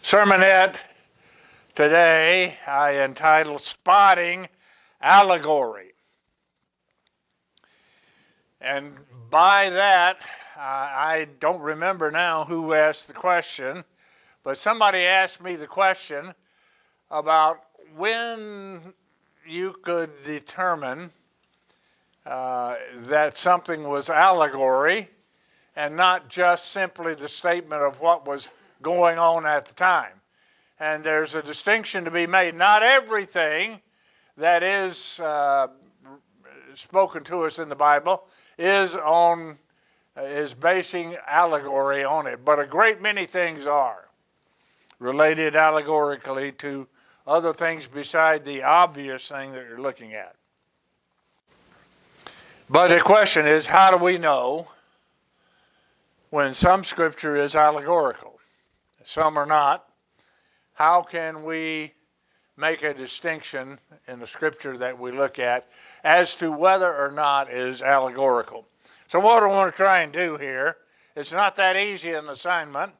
sermonette today I entitled Spotting Allegory. And by that, I don't remember now who asked the question, but somebody asked me the question about when you could determine that something was allegory and not just simply the statement of what was going on at the time. And there's a distinction to be made. Not everything that is spoken to us in the Bible is basing allegory on it, but a great many things are related allegorically to other things beside the obvious thing that you're looking at. But the question is, how do we know when some scripture is allegorical? Some are not. How can we make a distinction in the scripture that we look at as to whether or not it is allegorical? So what I want to try and do here, it's not that easy an assignment,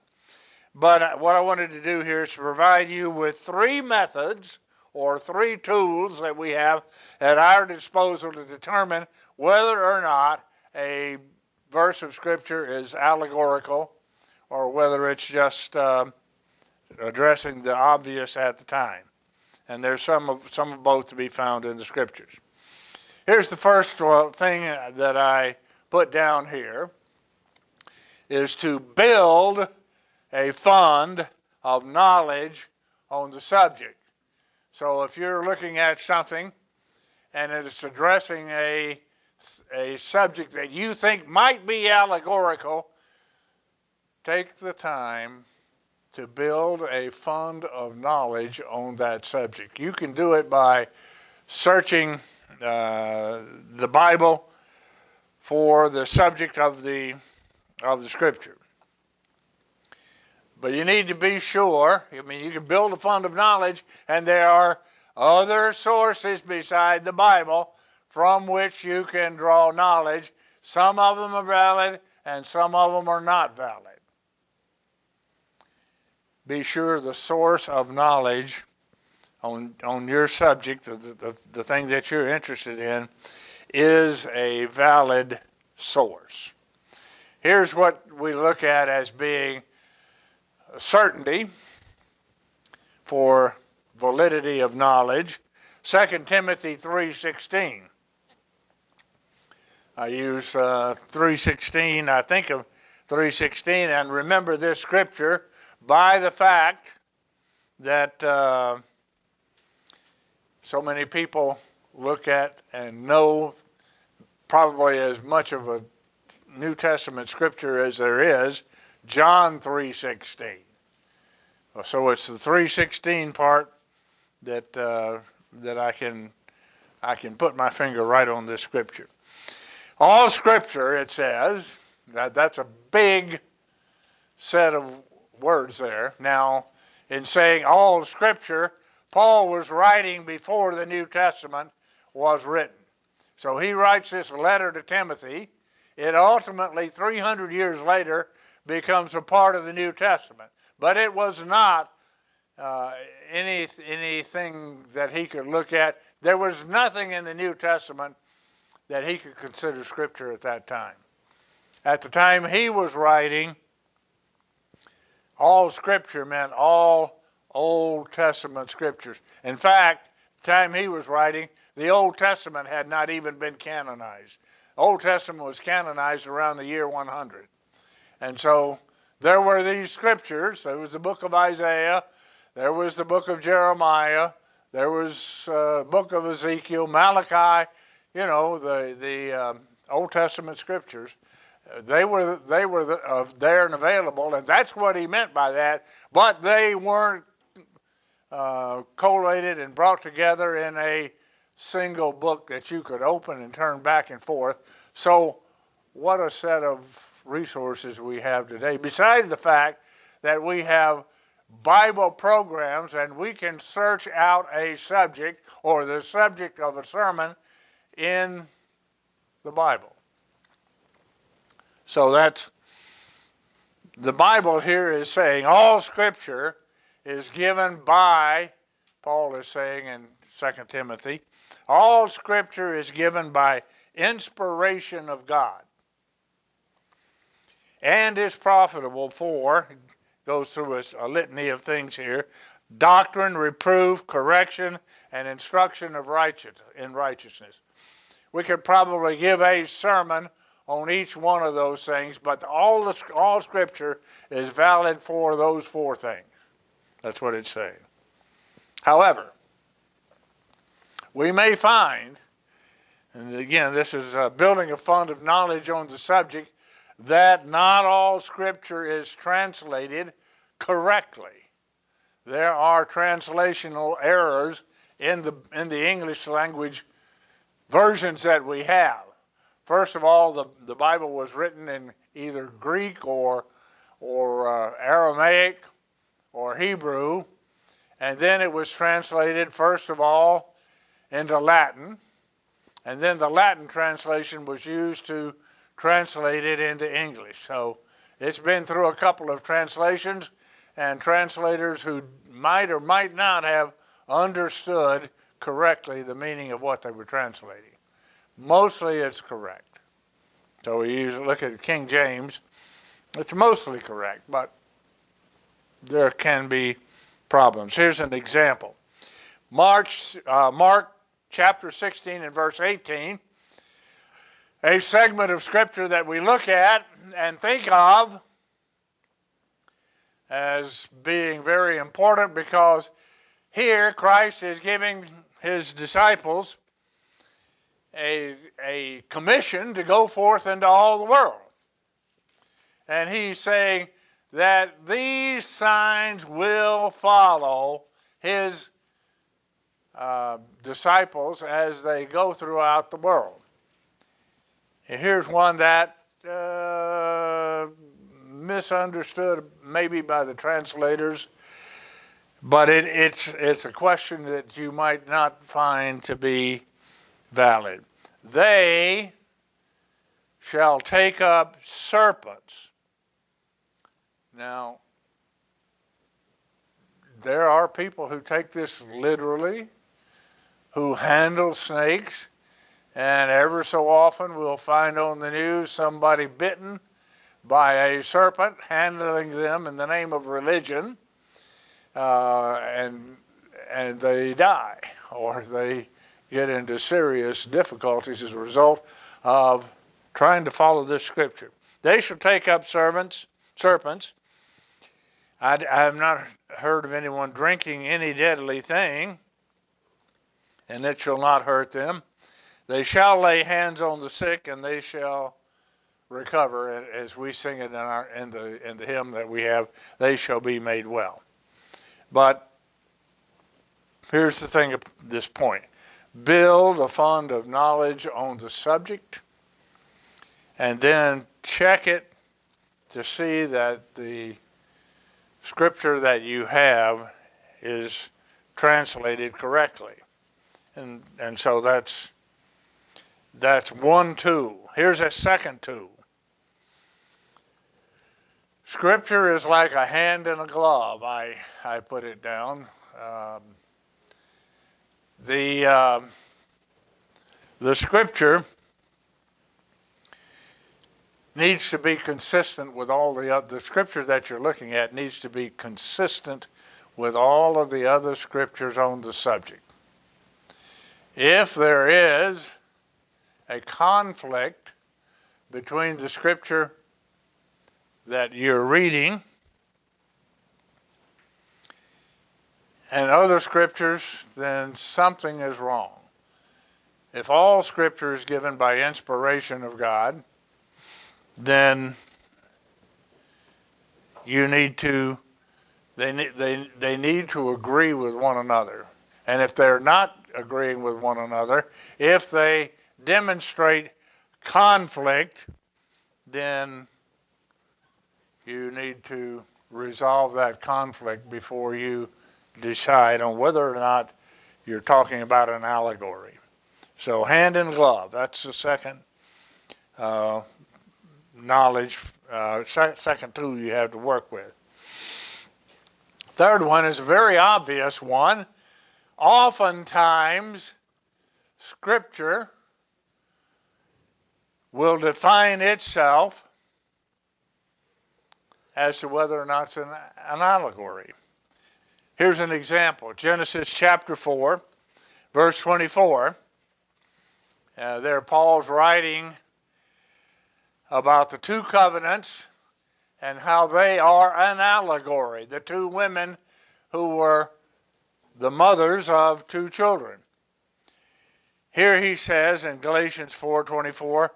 but what I wanted to do here is to provide you with three methods or three tools that we have at our disposal to determine whether or not a verse of Scripture is allegorical or whether it's just addressing the obvious at the time. And there's some of both to be found in the Scriptures. Here's the first thing that I put down here, is to build a fund of knowledge on the subject. So if you're looking at something and it's addressing a subject that you think might be allegorical, take the time to build a fund of knowledge on that subject. You can do it by searching the Bible for the subject of the Scripture. But you need to be sure. I mean, you can build a fund of knowledge, and there are other sources beside the Bible from which you can draw knowledge. Some of them are valid, and some of them are not valid. Be sure the source of knowledge on your subject, the thing that you're interested in, is a valid source. Here's what we look at as being a certainty for validity of knowledge. 2 Timothy 3:16. I use 3:16, I think of 3:16, and remember this scripture by the fact that so many people look at and know probably as much of a New Testament scripture as there is, John 3:16. So it's the 3:16 part that I can put my finger right on this scripture. All scripture, it says, that's a big set of words there. Now, in saying all scripture, Paul was writing before the New Testament was written. So he writes this letter to Timothy. It ultimately, 300 years later, becomes a part of the New Testament. But it was not anything that he could look at. There was nothing in the New Testament that he could consider Scripture at that time. At the time he was writing, all Scripture meant all Old Testament Scriptures. In fact, the time he was writing, the Old Testament had not even been canonized. Old Testament was canonized around the year 100. And so there were these scriptures. There was the book of Isaiah. There was the book of Jeremiah. There was the book of Ezekiel, Malachi. You know, the Old Testament scriptures. They were there and available, and that's what he meant by that. But they weren't collated and brought together in a single book that you could open and turn back and forth. So what a set of resources we have today, besides the fact that we have Bible programs and we can search out a subject or the subject of a sermon in the Bible. So that's the Bible here is saying all Scripture is given by, Paul is saying in 2 Timothy, all Scripture is given by inspiration of God and is profitable for, goes through a litany of things here, doctrine, reproof, correction, and instruction of righteousness. We could probably give a sermon on each one of those things, but all Scripture is valid for those four things. That's what it's saying. However, we may find, and again, this is building a fund of knowledge on the subject, that not all Scripture is translated correctly. There are translational errors in the English language versions that we have. First of all, the Bible was written in either Greek or Aramaic or Hebrew, and then it was translated first of all into Latin, and then the Latin translation was used to translate it into English. So it's been through a couple of translations, and translators who might or might not have understood correctly the meaning of what they were translating. Mostly it's correct. So we look at King James, it's mostly correct, but there can be problems. Here's an example. Mark chapter 16 and verse 18, a segment of Scripture that we look at and think of as being very important, because here Christ is giving his disciples a commission to go forth into all the world. And he's saying that these signs will follow his disciples as they go throughout the world. And here's one that misunderstood maybe by the translators, but it's a question that you might not find to be valid. They shall take up serpents. Now, there are people who take this literally, who handle snakes, and ever so often we'll find on the news somebody bitten by a serpent, handling them in the name of religion, and they die, or they get into serious difficulties as a result of trying to follow this Scripture. They shall take up serpents. I have not heard of anyone drinking any deadly thing, and it shall not hurt them. They shall lay hands on the sick, and they shall recover. As we sing it in the hymn that we have, they shall be made well. But here's the thing at this point. Build a fund of knowledge on the subject, and then check it to see that the Scripture that you have is translated correctly. And so that's one tool. Here's a second tool. Scripture is like a hand in a glove, I put it down. The Scripture needs to be consistent with all the Scripture that you're looking at needs to be consistent with all of the other Scriptures on the subject. If there is a conflict between the Scripture that you're reading and other Scriptures, then something is wrong. If all Scripture is given by inspiration of God, then they need to agree with one another. And if they're not agreeing with one another, if they demonstrate conflict, then you need to resolve that conflict before you decide on whether or not you're talking about an allegory. So hand in glove, that's the second knowledge, second tool you have to work with. Third one is a very obvious one. Oftentimes, Scripture will define itself as to whether or not it's an allegory. Here's an example. Genesis chapter 4, verse 24. There Paul's writing about the two covenants and how they are an allegory. The two women who were the mothers of two children. Here he says in Galatians 4:24,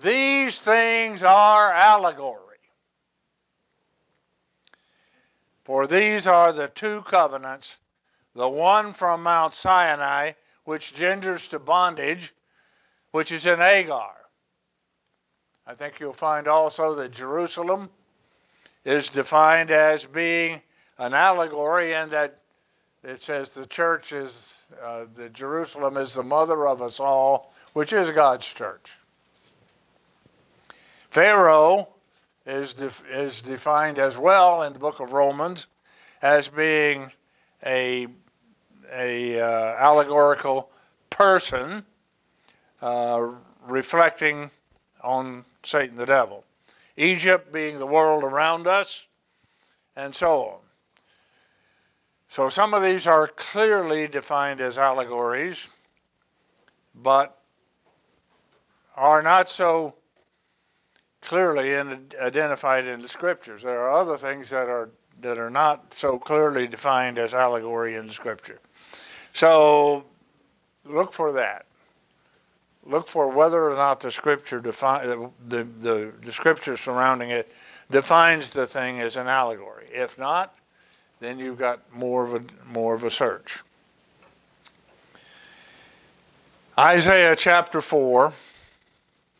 these things are allegory. For these are the two covenants, the one from Mount Sinai, which genders to bondage, which is in Agar. I think you'll find also that Jerusalem is defined as being an allegory, and that it says the church is, the Jerusalem is the mother of us all, which is God's church. Pharaoh is defined as well in the book of Romans as being a allegorical person reflecting on Satan the devil. Egypt being the world around us, and so on. So some of these are clearly defined as allegories, but are not so clearly identified in the Scriptures. There are other things that are not so clearly defined as allegory in the Scripture. So look for that. Look for whether or not the Scripture the Scripture surrounding it defines the thing as an allegory. If not, then you've got more of a search. Isaiah chapter 4.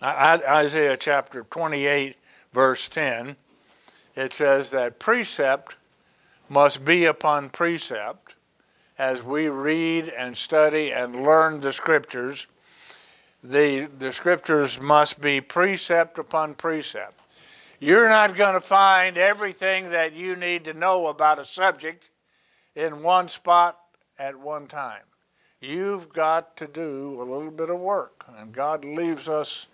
Isaiah chapter 28, verse 10, it says that precept must be upon precept. As we read and study and learn the Scriptures, the Scriptures must be precept upon precept. You're not going to find everything that you need to know about a subject in one spot at one time. You've got to do a little bit of work, and God leaves us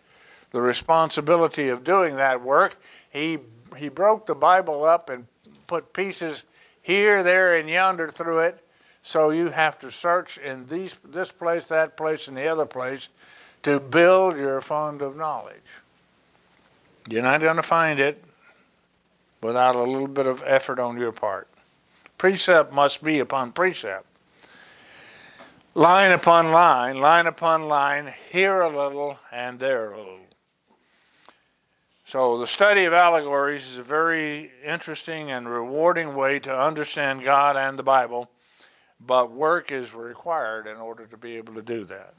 the responsibility of doing that work. He broke the Bible up and put pieces here, there, and yonder through it. So you have to search in this place, that place, and the other place to build your fund of knowledge. You're not going to find it without a little bit of effort on your part. Precept must be upon precept. Line upon line, here a little and there a little. So the study of allegories is a very interesting and rewarding way to understand God and the Bible, but work is required in order to be able to do that.